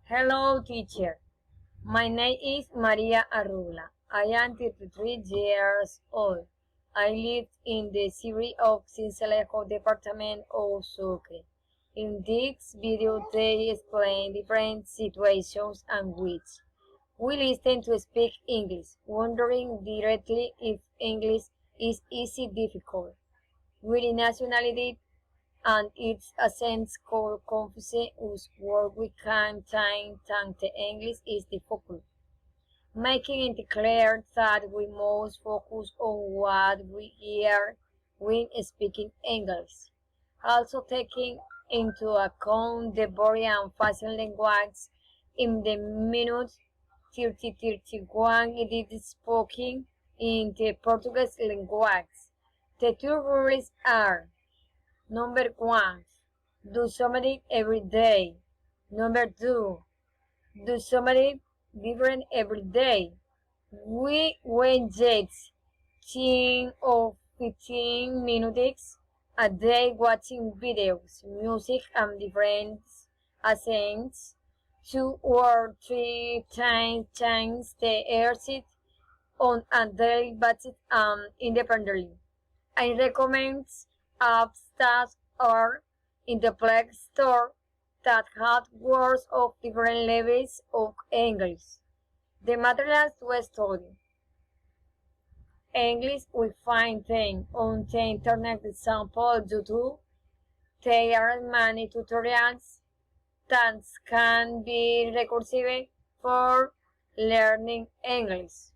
Hello, teacher. My name is Maria Arrula. I am 33 years old. I live in the city of Sincelejo, department of Sucre. In this video, they explain different situations and which we listen to speak English, wondering directly if English is easy difficult. With nationality and its accents confuse us work we can time the English is difficult, making it clear that we must focus on what we hear when speaking English. Also taking into account the boring and fast language in the minute 30-31 it is spoken in the Portuguese language. The two rules are: Number 1. Do something every day. Number 2. Do something different every day. We waste 10 or 15 minutes a day watching videos, music, and different accents 2 or 3 times the exercise on a daily basis independently. I recommend apps that are in the Play Store that have words of different levels of English. The materials to study English, we find them on the internet, example YouTube. There are many tutorials that can be recursive for learning English.